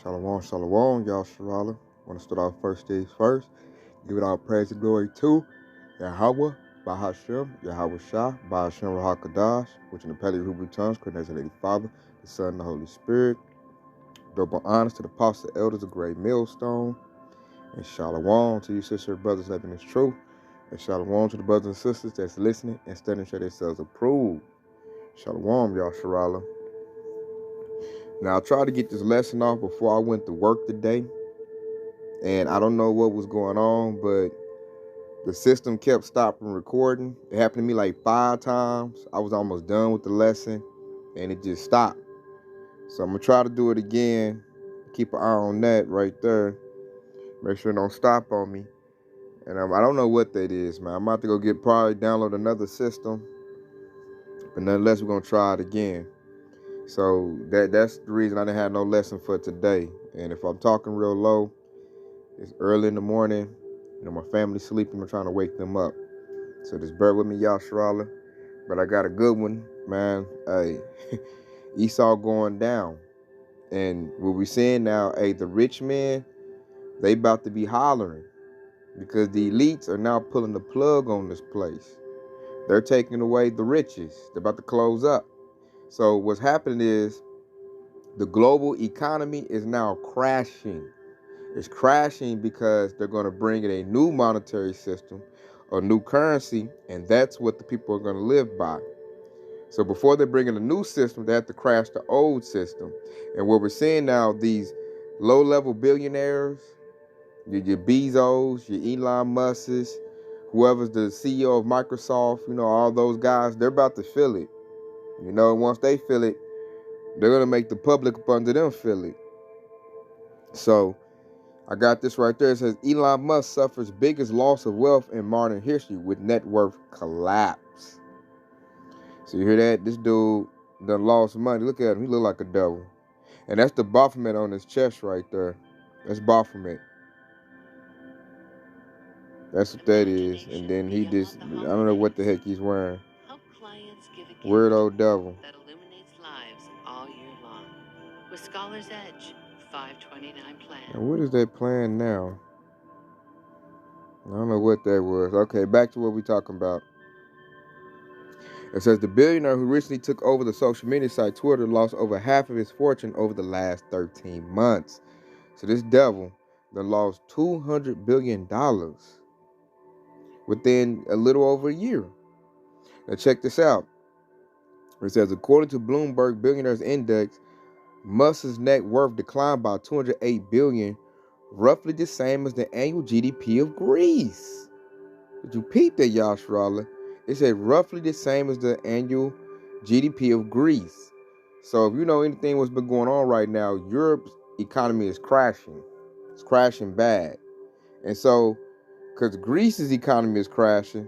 Shalom, shalom, y'all Sharala. Want to start off first things first. Give it all praise and glory to Yahweh, Bahashem, Yahweh Shah, Bahashem Rahakadash, which in the Paleo Hebrew tongues, created the Father, the Son, and the Holy Spirit. Double honors to the apostles, elders, of great millstone. And shalom to you, sister and brothers, living is true. And shalom to the brothers and sisters that's listening and studying to show themselves approved. Shalom, y'all Sharala. Now, I tried to get this lesson off before I went to work today. And I don't know what was going on, but the system kept stopping recording. It happened to me like 5 times. I was almost done with the lesson, and it just stopped. So I'm going to try to do it again. Keep an eye on that right there. Make sure it don't stop on me. And I don't know what that is, man. I'm about to go probably download another system. But nonetheless, we're going to try it again. So that's the reason I didn't have no lesson for today. And if I'm talking real low, it's early in the morning. My family's sleeping. I'm trying to wake them up. So just bear with me, y'all, Sharala. But I got a good one, man. Hey, Esau going down. And what we're seeing now, the rich men, they about to be hollering. Because the elites are now pulling the plug on this place. They're taking away the riches. They're about to close up. So what's happening is the global economy is now crashing. It's crashing because they're going to bring in a new monetary system, a new currency, and that's what the people are going to live by. So before they bring in a new system, they have to crash the old system. And what we're seeing now, these low-level billionaires, your Bezos, your Elon Musks, whoever's the CEO of Microsoft, all those guys, they're about to feel it. Once they feel it, they're going to make the public up under them feel it. So I got this right there. It says Elon Musk suffers biggest loss of wealth in modern history with net worth collapse. So you hear that? This dude done lost money. Look at him. He look like a devil. And that's the Baphomet on his chest right there. That's Baphomet. That's what that is. And then he just, I don't know what the heck he's wearing. Weird old devil. That illuminates lives all year long. With Scholar's Edge, 529 plan. And what is that plan now? I don't know what that was. Okay, back to what we're talking about. It says the billionaire who recently took over the social media site Twitter lost over half of his fortune over the last 13 months. So this devil done lost $200 billion within a little over a year. Now check this out. It says according to Bloomberg Billionaires Index, Musk's net worth declined by $208 billion, roughly the same as the annual GDP of Greece. Did you peep that, y'all, Sharala? It said roughly the same as the annual GDP of Greece. So if you know anything what's been going on right now, Europe's economy is crashing. It's crashing bad. And so, because Greece's economy is crashing,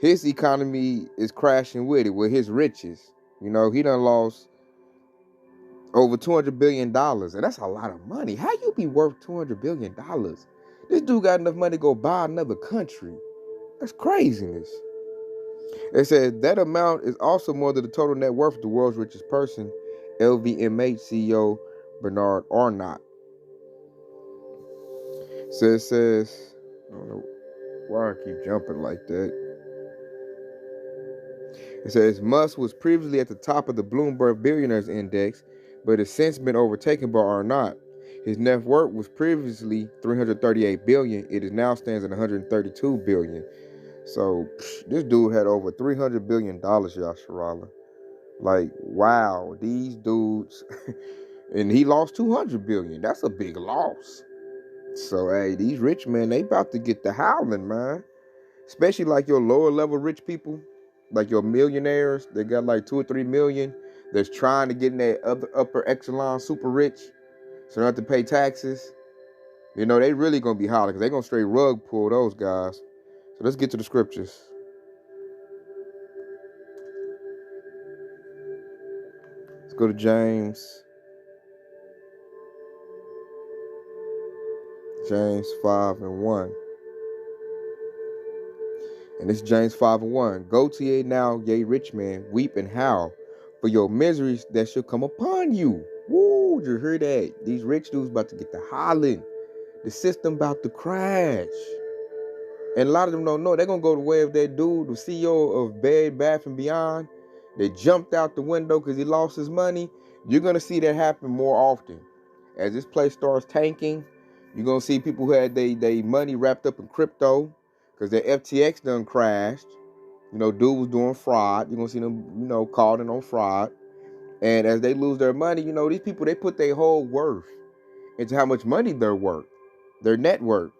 his economy is crashing with it, with his riches. He done lost over $200 billion. And that's a lot of money. How you be worth $200 billion? This dude got enough money to go buy another country. That's craziness. It said that amount is also more than the total net worth of the world's richest person, LVMH CEO Bernard Arnault. So it says, I don't know why I keep jumping like that. It says Musk was previously at the top of the Bloomberg Billionaires Index, but has since been overtaken by Arnault. His net worth was previously $338 billion. It is now stands at $132 billion. So this dude had over $300 billion, y'all, Sharala. Like, wow, these dudes, and he lost $200 billion. That's a big loss. So, hey, these rich men, they about to get the howling, man. Especially like your lower level rich people, like your millionaires, they got like 2 or 3 million that's trying to get in that upper echelon super rich, so they don't have to pay taxes. They really gonna be hollering because they gonna straight rug pull those guys. So let's get to the scriptures. Let's go to James 5:1. And it's James 5:1. Go to ye now, ye rich men, weep and howl for your miseries that shall come upon you. Woo! told you, hear that. These rich dudes about to get the hollering. The system about to crash. And a lot of them don't know. They're going to go the way of that dude, the CEO of Bed Bath & Beyond, that jumped out the window because he lost his money. You're going to see that happen more often. As this place starts tanking, you're going to see people who had their money wrapped up in crypto because their FTX done crashed. Dude was doing fraud. You're going to see them, caught in on fraud. And as they lose their money, these people, they put their whole worth into how much money they're worth, their net worth.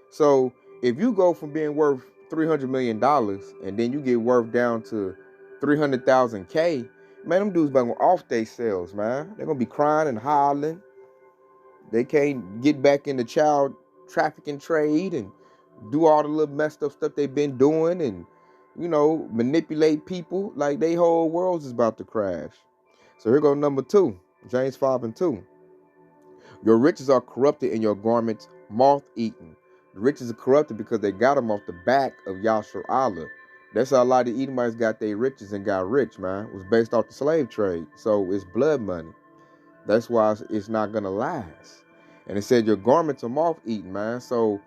So if you go from being worth $300 million and then you get worth down to 300,000 K, man, them dudes going off their sales, man. They're going to be crying and hollering. They can't get back in the child trafficking trade and do all the little messed up stuff they've been doing and, manipulate people. Like, their whole world is about to crash. So here goes number 2, James 5:2. Your riches are corrupted and your garments moth-eaten. The riches are corrupted because they got them off the back of Yasser Allah. That's how a lot of the Edomites got their riches and got rich, man. It was based off the slave trade. So it's blood money. That's why it's not going to last. And it said your garments are moth-eaten, man. So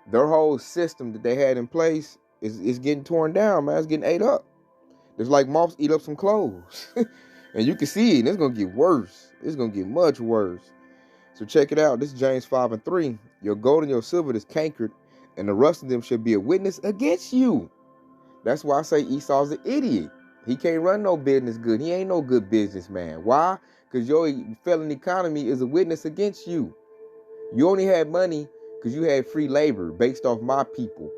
their whole system that they had in place is getting torn down, man. It's getting ate up. It's like moths eat up some clothes. And you can see it, and it's going to get worse. It's going to get much worse. So check it out. This is James 5:3. Your gold and your silver is cankered, and the rust of them should be a witness against you. That's why I say Esau's an idiot. He can't run no business good. He ain't no good businessman. Why? Because your failing economy is a witness against you. You only had money because you had free labor based off my people.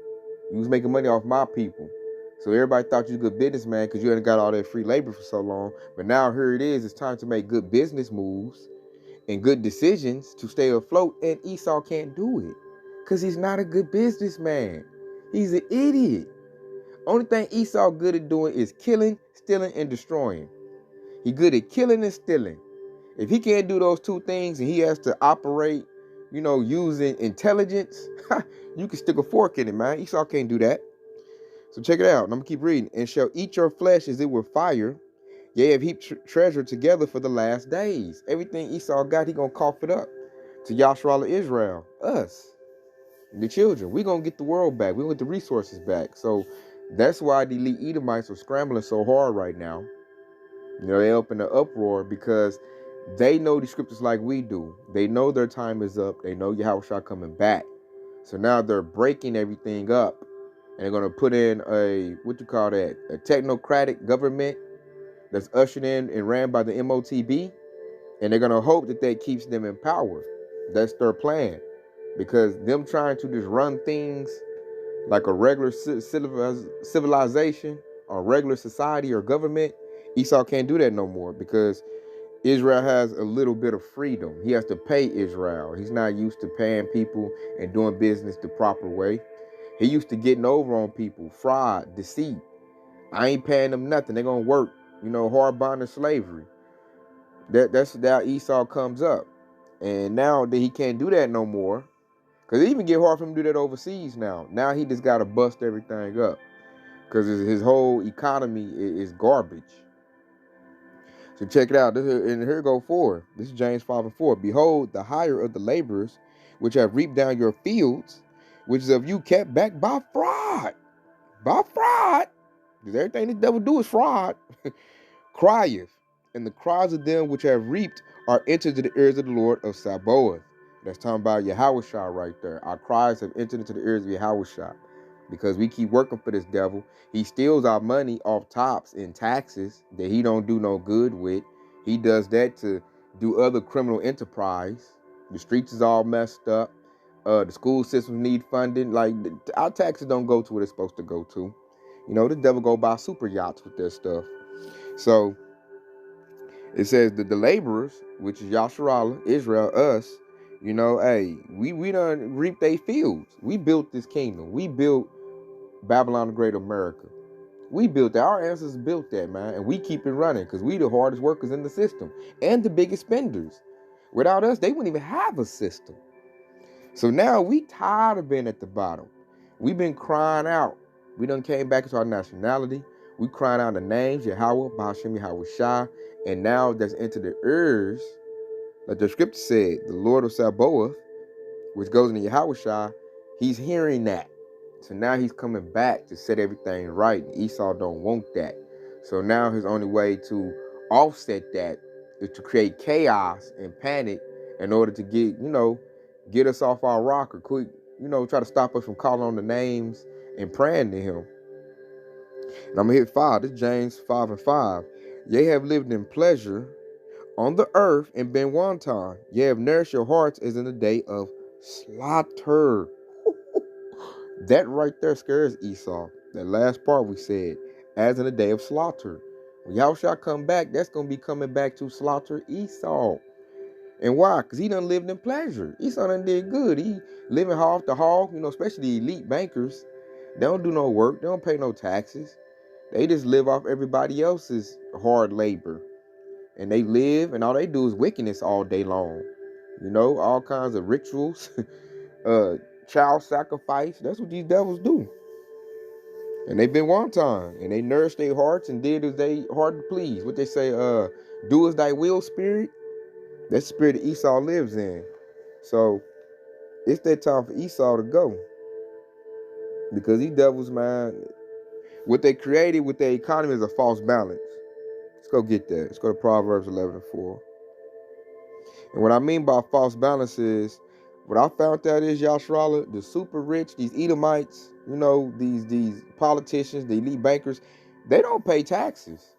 You was making money off my people. So everybody thought you was a good businessman because you hadn't got all that free labor for so long. But now here it is. It's time to make good business moves and good decisions to stay afloat. And Esau can't do it because he's not a good businessman. He's an idiot. Only thing Esau good at doing is killing, stealing, and destroying. He good at killing and stealing. If he can't do those two things and he has to operate, using intelligence, you can stick a fork in it, man. Esau can't do that. So check it out. I'm going to keep reading. And shall eat your flesh as it were fire. Yea, have heaped treasure together for the last days. Everything Esau got, he going to cough it up to Yasharallah Israel, us, the children. We going to get the world back. We going to get the resources back. So that's why the elite Edomites are scrambling so hard right now. They're up in the uproar because they know the scriptures like we do. They know their time is up. They know Yahushua coming back. So now they're breaking everything up. And they're going to put in a technocratic government that's ushered in and ran by the MOTB. And they're going to hope that keeps them in power. That's their plan. Because them trying to just run things like a regular civilization or regular society or government, Esau can't do that no more because Israel has a little bit of freedom. He has to pay Israel. He's not used to paying people and doing business the proper way. He used to getting over on people, fraud, deceit. I ain't paying them nothing. They're going to work, hard bonding slavery. That's how Esau comes up. And now that he can't do that no more, because it even get hard for him to do that overseas now. Now he just got to bust everything up because his whole economy is garbage. So check it out. And here go 4. This is James 5:4. Behold, the hire of the laborers, which have reaped down your fields, which is of you kept back by fraud. By fraud. Because everything the devil do is fraud. Crieth. And the cries of them which have reaped are entered to the ears of the Lord of Sabaoth. That's talking about Yahushua right there. Our cries have entered into the ears of Yahushua. Because we keep working for this devil. He steals our money off tops in taxes that he don't do no good with. He does that to do other criminal enterprise. The streets is all messed up. The school systems need funding. Like, our taxes don't go to what it's supposed to go to. The devil go buy super yachts with their stuff. So it says that the laborers, which is Yasharallah, Israel, us, hey, we done reaped their fields. We built this kingdom. We built Babylon the Great America. We built that. Our ancestors built that, man. And we keep it running because we the hardest workers in the system and the biggest spenders. Without us, they wouldn't even have a system. So now we tired of being at the bottom. We've been crying out. We done came back into our nationality. We crying out the names, Yahweh, Bahashem, Yahweh Shai. And now that's into the ears Like the scripture said, the Lord of Sabaoth, which goes into Yahushua, he's hearing that. So now he's coming back to set everything right. And Esau don't want that. So now his only way to offset that is to create chaos and panic in order to get us off our rocker, quick, try to stop us from calling on the names and praying to him. And I'm going to hit 5. This is James 5:5. Ye have lived in pleasure on the earth and been wanton. Ye have nourished your hearts as in the day of slaughter. That right there scares Esau. That last part we said, as in the day of slaughter. When y'all shall come back, that's going to be coming back to slaughter Esau. And why? Because he done lived in pleasure. Esau done did good. He living off the hog, especially the elite bankers. They don't do no work. They don't pay no taxes. They just live off everybody else's hard labor. And they live, and all they do is wickedness all day long. All kinds of rituals, child sacrifice. That's what these devils do. And they've been wanton, and they nourished their hearts and did as they heart to please. What they say, do as thy will, spirit. That spirit that Esau lives in. So it's that time for Esau to go. Because these devils, man, what they created with their economy is a false balance. Let's go get that. Let's go to Proverbs 11:4. And what I mean by false balance is, what I found out is, Yashrala, the super rich, these Edomites, these politicians, the elite bankers, they don't pay taxes.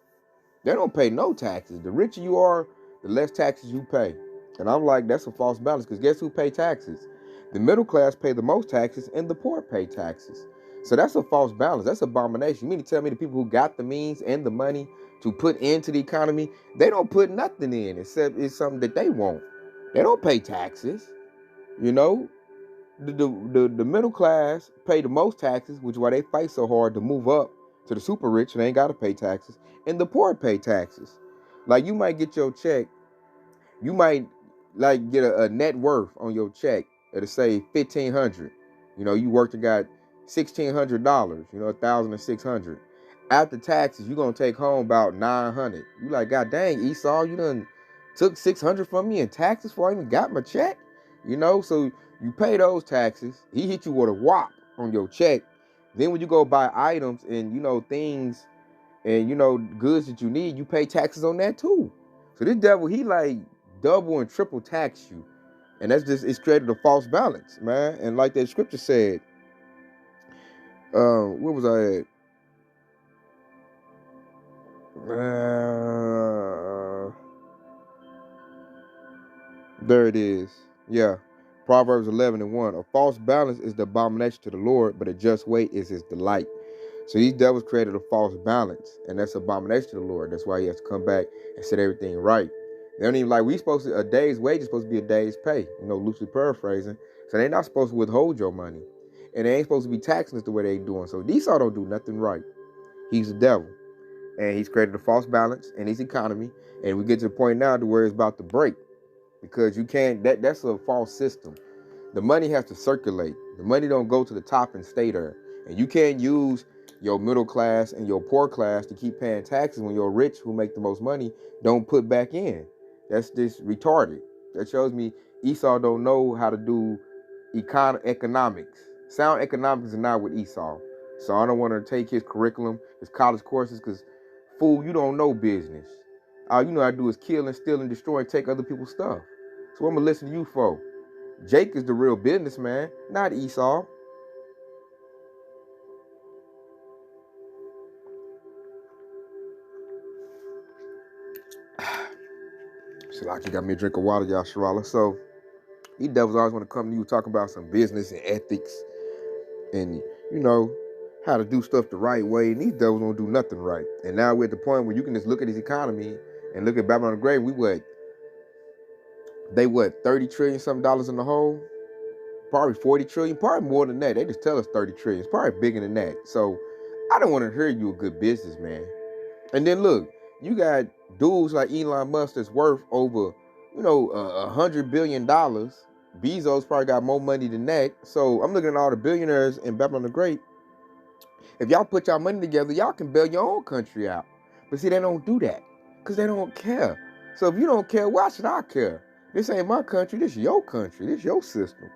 They don't pay no taxes. The richer you are, the less taxes you pay. And I'm like, that's a false balance, because guess who pay taxes? The middle class pay the most taxes, and the poor pay taxes. So that's a false balance. That's abomination. You mean to tell me the people who got the means and the money to put into the economy, they don't put nothing in except it's something that they want. They don't pay taxes. The middle class pay the most taxes, which is why they fight so hard to move up to the super rich, and they ain't got to pay taxes. And the poor pay taxes. Like, you might get your check, you might get a net worth on your check. It'll say $1,500. You worked and got $1,600. $1,600. After taxes, you're gonna take home about $900. You like, God dang, Esau, you done took $600 from me in taxes before I even got my check. So you pay those taxes. He hit you with a whop on your check. Then when you go buy items and things and goods that you need, you pay taxes on that too. So this devil, he like double and triple tax you. And it's created a false balance, man. And like that scripture said, where was I at? There it is. Yeah. Proverbs 11:1. A false balance is the abomination to the Lord, but a just weight is his delight. So these devils created a false balance, and that's abomination to the Lord. That's why he has to come back and set everything right. They don't even a day's wage is supposed to be a day's pay, loosely paraphrasing. So they're not supposed to withhold your money. And they ain't supposed to be taxing us the way they doing. So Esau don't do nothing right. He's the devil. And he's created a false balance in his economy. And we get to the point now to where it's about to break. Because you can't, that's a false system. The money has to circulate. The money don't go to the top and stay there. And you can't use your middle class and your poor class to keep paying taxes when your rich, who make the most money, don't put back in. That's just retarded. That shows me Esau don't know how to do economics. Sound economics is not with Esau. So I don't want to take his curriculum, his college courses, because, fool, you don't know business. All you know how to do is kill and steal and destroy and take other people's stuff. So I'm going to listen to you for. Jake is the real businessman, not Esau. So like you got me a drink of water, Yashrala. So these devils always want to come to you talking about some business and ethics and, how to do stuff the right way. And these devils don't do nothing right. And now we're at the point where you can just look at this economy and look at Babylon the Great. They 30 trillion something dollars in the hole? Probably 40 trillion, probably more than that. They just tell us 30 trillion. It's probably bigger than that. So I don't want to hear you a good businessman. And then look, you got dudes like Elon Musk that's worth over, $100 billion. Bezos probably got more money than that. So I'm looking at all the billionaires in Babylon the Great. If y'all put y'all money together, y'all can bail your own country out. But see, they don't do that because they don't care. So if you don't care, why should I care? This ain't my country. This your country. This your system.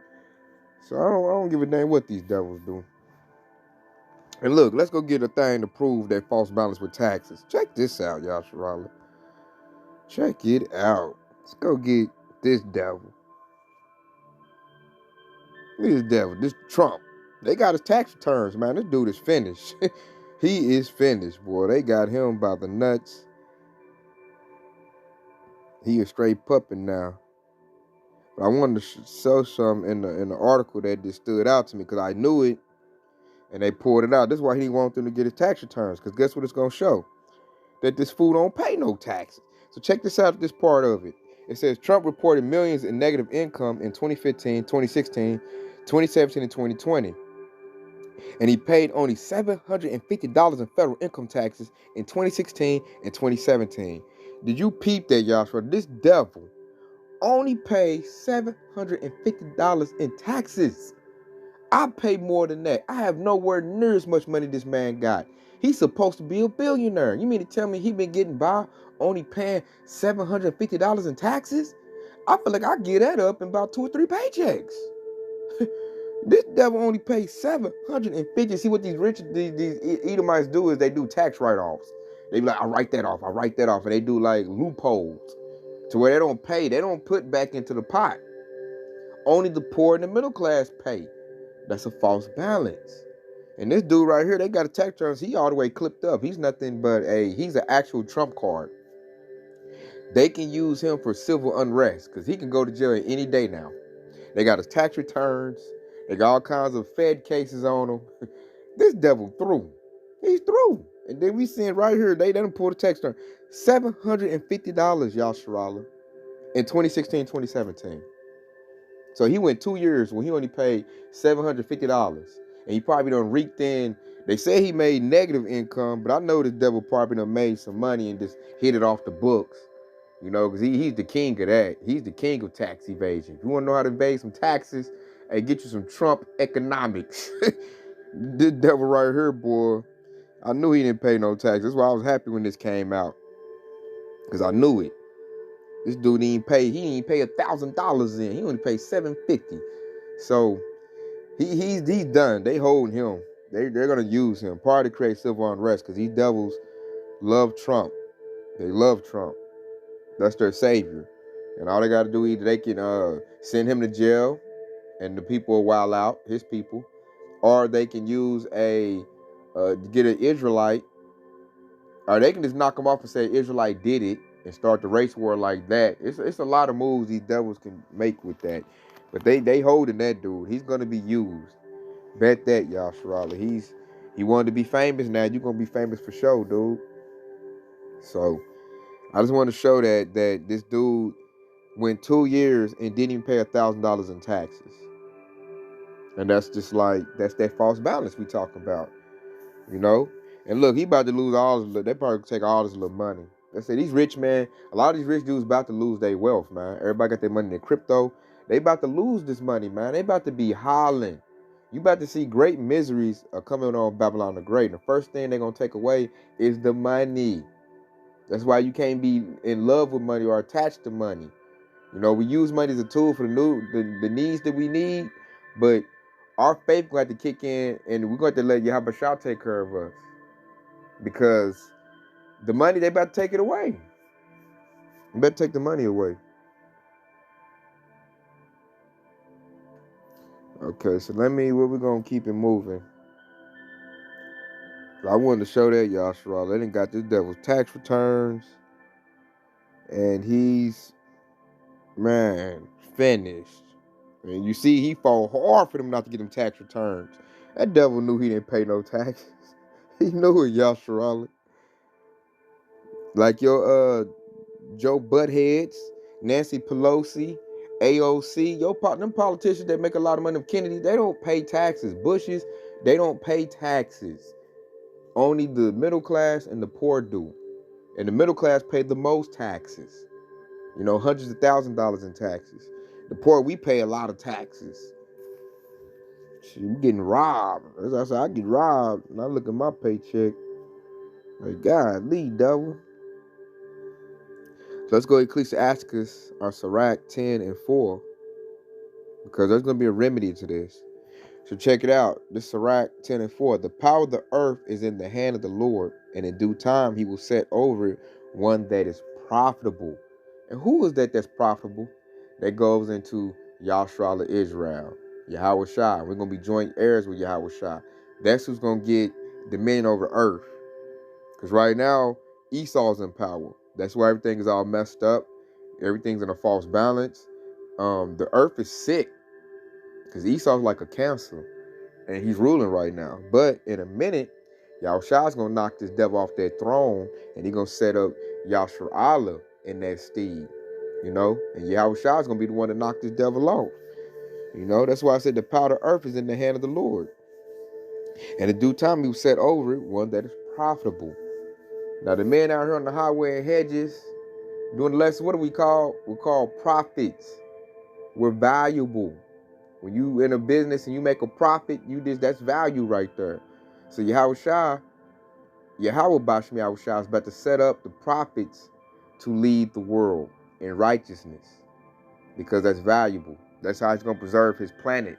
So I don't give a damn what these devils do. And look, let's go get a thing to prove that false balance with taxes. Check this out, y'all, Sharala. Check it out. Let's go get this devil. Look at this devil. This Trump. They got his tax returns, man. This dude is finished. He is finished, boy. They got him by the nuts. He a straight puppet now. But I wanted to show some in the article that just stood out to me because I knew it, and they pulled it out. This is why he didn't want them to get his tax returns, because guess what it's going to show? That this fool don't pay no taxes. So check this out, this part of it. It says Trump reported millions in negative income in 2015, 2016, 2017, and 2020. And he paid only $750 in federal income taxes in 2016 and 2017. Did you peep that, Joshua? This devil only paid $750 in taxes. I pay more than that. I have nowhere near as much money this man got. He's supposed to be a billionaire. You mean to tell me he been getting by only paying $750 in taxes? I feel like I get that up in about 2 or 3 paychecks. This devil only pays $750. See what these Edomites do is they do tax write-offs. They be like, I write that off, and they do like loopholes to where they don't pay. They don't put back into the pot. Only the poor and the middle class pay. That's a false balance. And this dude right here, they got a tax returns. He all the way clipped up. He's nothing but he's an actual Trump card. They can use him for civil unrest because he can go to jail any day now. They got his tax returns. They got all kinds of Fed cases on him. This devil through. He's through. And then we seeing right here, they done pull the tax return. $750, y'all, Sharala, in 2016, 2017. So he went 2 years when he only paid $750. And he probably done reeked in. They say he made negative income, but I know this devil probably done made some money and just hit it off the books. You know, because he's the king of that. He's the king of tax evasion. If you want to know how to evade some taxes, hey, get you some Trump economics. This devil right here, boy, I knew he didn't pay no tax. That's why I was happy when this came out. Because I knew it. This dude didn't pay. He didn't pay $1,000 in. He only paid $750. So he's done. They holding him. They're gonna use him. Part to create civil unrest because these devils love Trump. They love Trump. That's their savior. And all they got to do, either they can send him to jail and the people will wild out, his people, or they can use get an Israelite, or they can just knock him off and say Israelite did it and start the race war like that. It's a lot of moves these devils can make with that. But they holding that dude. He's going to be used. Bet that, y'all, Sharala. He wanted to be famous. Now you're going to be famous for sure, dude. So I just want to show that this dude went 2 years and didn't even pay $1,000 in taxes. And that's just like, that's that false balance we talking about, you know? And look, he about to lose all his, they probably take all his little money. They say these rich, man, a lot of these rich dudes about to lose their wealth, man. Everybody got their money in crypto. They about to lose this money, man. They about to be hollering. You about to see great miseries are coming on Babylon the Great. And the first thing they're going to take away is the money. That's why you can't be in love with money or attached to money. You know, we use money as a tool for the needs that we need, but our faith going to kick in, and we're going to let Yahweh Shah take care of us. Because the money, they about to take it away. They better take the money away. Okay, so where we going to keep it moving? I wanted to show that, y'all, Sharala. They done got this devil's tax returns, and he's, man, finished. And you see, he fought hard for them not to get them tax returns. That devil knew he didn't pay no taxes. He knew it, y'all, Sharala. Like your Joe Buttheads, Nancy Pelosi, AOC, them politicians that make a lot of money, Kennedy, they don't pay taxes. Bushes, they don't pay taxes. Only the middle class and the poor do. And the middle class pay the most taxes. You know, hundreds of $1,000s in taxes. The poor, we pay a lot of taxes. I'm getting robbed. As I said, I get robbed, and I look at my paycheck. Like, God, lead devil. So let's go to Ecclesiasticus or Sirach 10 and 4, because there's going to be a remedy to this. So check it out. This Sirach 10 and 4. The power of the earth is in the hand of the Lord, and in due time he will set over it one that is profitable. And who is that that's profitable? That goes into Yahshua of Israel, Yahweh Shai. We're going to be joint heirs with Yahweh Shai. That's who's going to get dominion over earth. Because right now, Esau's in power. That's why everything is all messed up. Everything's in a false balance. The earth is sick because Esau's like a cancer, and he's ruling right now. But in a minute, Yahushua's going to knock this devil off that throne, and he's going to set up Yahshua in that steed, you know? And Yahushua's going to be the one to knock this devil off. You know, that's why I said the power of the earth is in the hand of the Lord. And in due time, he will set over it one that is profitable. Now, the men out here on the highway and hedges doing the lesson, what do we call? We call prophets. We're valuable. When you in a business and you make a profit, that's value right there. So Yahweh Bashmi Yahushua is about to set up the prophets to lead the world in righteousness, because that's valuable. That's how he's gonna preserve his planet.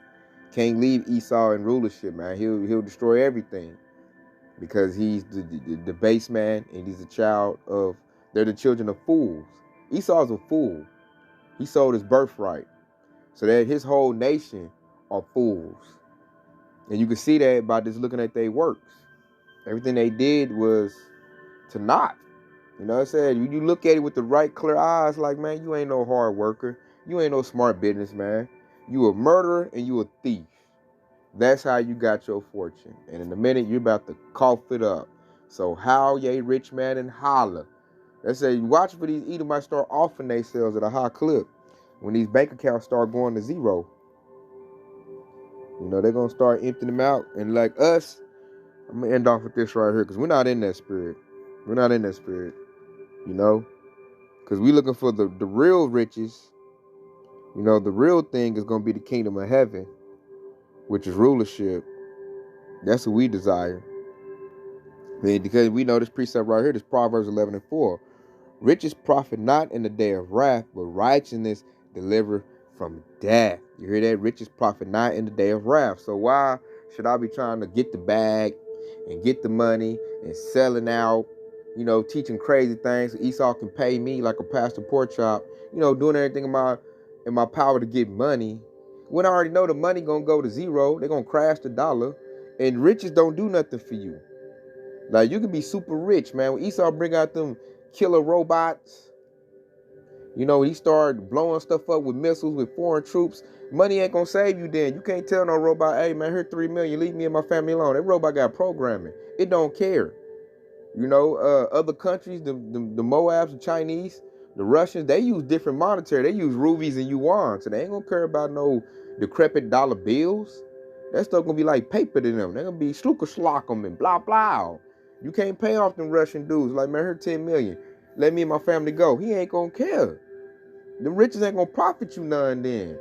Can't leave Esau in rulership, man. He'll destroy everything, because he's the base man, and he's a child of. They're the children of fools. Esau's a fool. He sold his birthright. So that his whole nation are fools. And you can see that by just looking at their works. Everything they did was to not. You know what I'm saying? You look at it with the right clear eyes, like, man, you ain't no hard worker. You ain't no smart businessman. You a murderer and you a thief. That's how you got your fortune. And in a minute, you're about to cough it up. So howl, ye rich man, and holler. They say, watch for these Edomites start offering themselves at a high clip. When these bank accounts start going to zero, you know, they're going to start emptying them out. And like us, I'm going to end off with this right here, because we're not in that spirit. We're not in that spirit, you know, because we're looking for the real riches. You know, the real thing is going to be the kingdom of heaven, which is rulership. That's what we desire. I mean, because we know this precept right here, this Proverbs 11 and 4. Riches profit not in the day of wrath, but righteousness deliver from death. You hear that? Riches profit not in the day of wrath. So why should I be trying to get the bag and get the money and selling out, you know, teaching crazy things so Esau can pay me like a pastor pork chop, you know, doing everything in my power to get money, when I already know the money gonna go to zero, they're gonna crash the dollar, and riches don't do nothing for you. Like, you can be super rich, man. When Esau bring out them killer robots, you know, he started blowing stuff up with missiles, with foreign troops. Money ain't gonna save you then. You can't tell no robot, hey man, here $3 million, leave me and my family alone. That robot got programming. It don't care. You know, other countries, the Moabs, the Chinese, the Russians, they use different monetary. They use rubies and yuan. So they ain't gonna care about no decrepit dollar bills. That stuff gonna be like paper to them. They're gonna be slooker-slockum and blah blah. You can't pay off them Russian dudes. Like, man, here $10 million. Let me and my family go. He ain't gonna care. The riches ain't gonna profit you none then.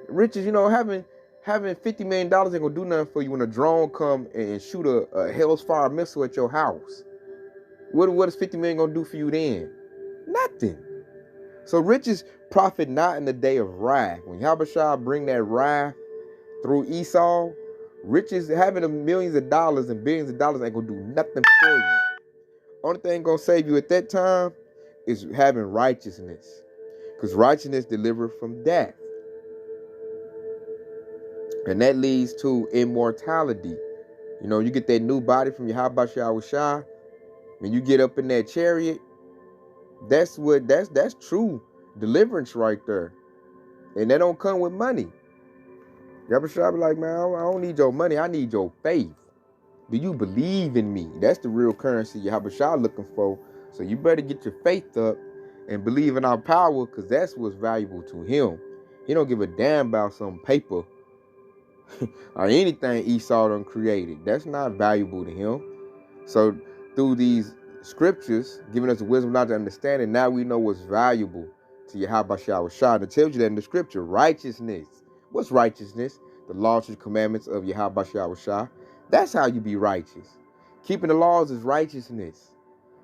Riches, you know, having $50 million ain't gonna do nothing for you when a drone come and shoot a Hell's Fire missile at your house. What is $50 million gonna do for you then? Nothing. So riches profit not in the day of wrath. When Yahushua bring that wrath through Esau, riches, having millions of dollars and billions of dollars ain't gonna do nothing for you. Only thing gonna save you at that time is having righteousness, because righteousness delivers from death, and that leads to immortality. You know, you get that new body from Yahushua. When you get up in that chariot, that's true deliverance right there, and that don't come with money. Yahushua be like, man, I don't need your money. I need your faith. Do you believe in me? That's the real currency Yahushua looking for. So you better get your faith up and believe in our power, because that's what's valuable to him. He don't give a damn about some paper or anything Esau done created. That's not valuable to him. So through these scriptures, giving us the wisdom, knowledge, and understanding, now we know what's valuable to Yahushua. And it tells you that in the scripture, righteousness. What's righteousness? The laws and commandments of Yahushua. That's how you be righteous. Keeping the laws is righteousness.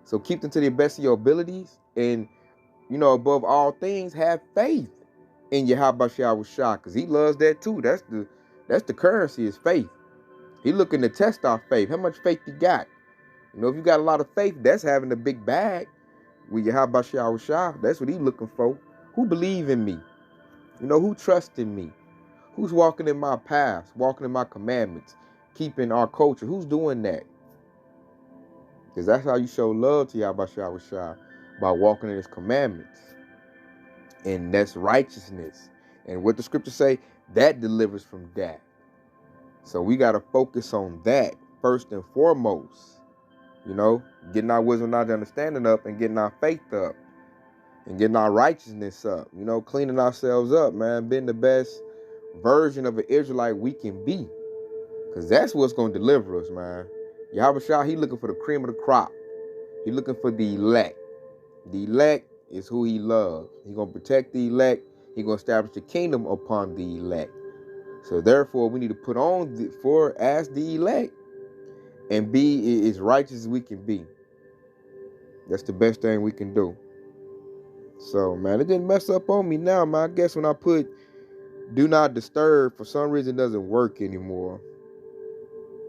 So keep them to the best of your abilities, and above all things, have faith in Yahweh Shah, because he loves that too. That's the currency, is faith. He looking to test our faith. How much faith you got? If you got a lot of faith, that's having a big bag with Yahweh Shah. That's what he looking for. Who believe in me? Who trust in me? Who's walking in my paths, walking in my commandments, keeping our culture? Who's doing that? Because that's how you show love to Yahweh Shah, by walking in his commandments. And that's righteousness. And what the scriptures say, that delivers from that. So we got to focus on that first and foremost. Getting our wisdom, knowledge, understanding up, and getting our faith up, and getting our righteousness up. Cleaning ourselves up, man. Being the best version of an Israelite we can be. Because that's what's going to deliver us, man. Yahweh Shah, he looking for the cream of the crop. He looking for the elect. The elect is who he loves. He going to protect the elect. He going to establish the kingdom upon the elect. So therefore, we need to put on as the elect and be as righteous as we can be. That's the best thing we can do. So, man, it didn't mess up on me now, man. I guess when I put do not disturb, for some reason it doesn't work anymore.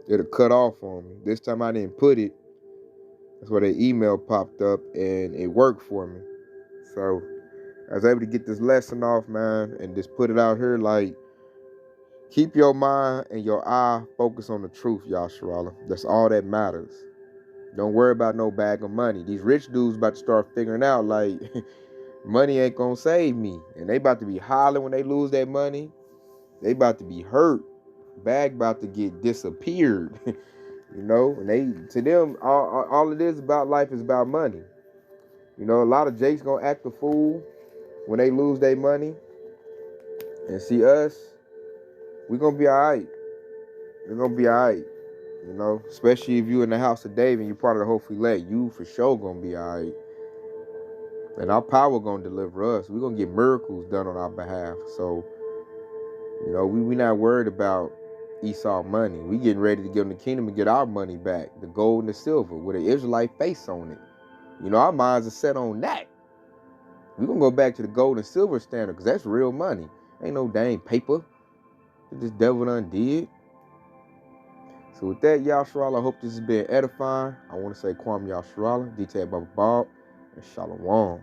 It'll cut off on me. This time I didn't put it. That's why the email popped up and it worked for me. So I was able to get this lesson off, man, and just put it out here like, keep your mind and your eye focused on the truth, Yasharallah. That's all that matters. Don't worry about no bag of money. These rich dudes about to start figuring out, like, money ain't gonna save me. And they about to be hollering when they lose that money. They about to be hurt. Bag about to get disappeared. And to them, all it is about life is about money. A lot of Jakes gonna act a fool when they lose their money. And see us, we gonna be alright. We're gonna be alright. Especially if you in the house of David and you're part of the Hopefully Elect, you for sure gonna be alright. And our power gonna deliver us. We're gonna get miracles done on our behalf. So, we not worried about Esau money. We getting ready to get in the kingdom and get our money back, the gold and the silver with an Israelite face on it. Our minds are set on that. We're gonna go back to the gold and silver standard, because that's real money. Ain't no dang paper that this devil done did. So with that, Yasharallah, I hope this has been edifying. I want to say Kwam Yasharallah, detailed by Bob, and Shalom.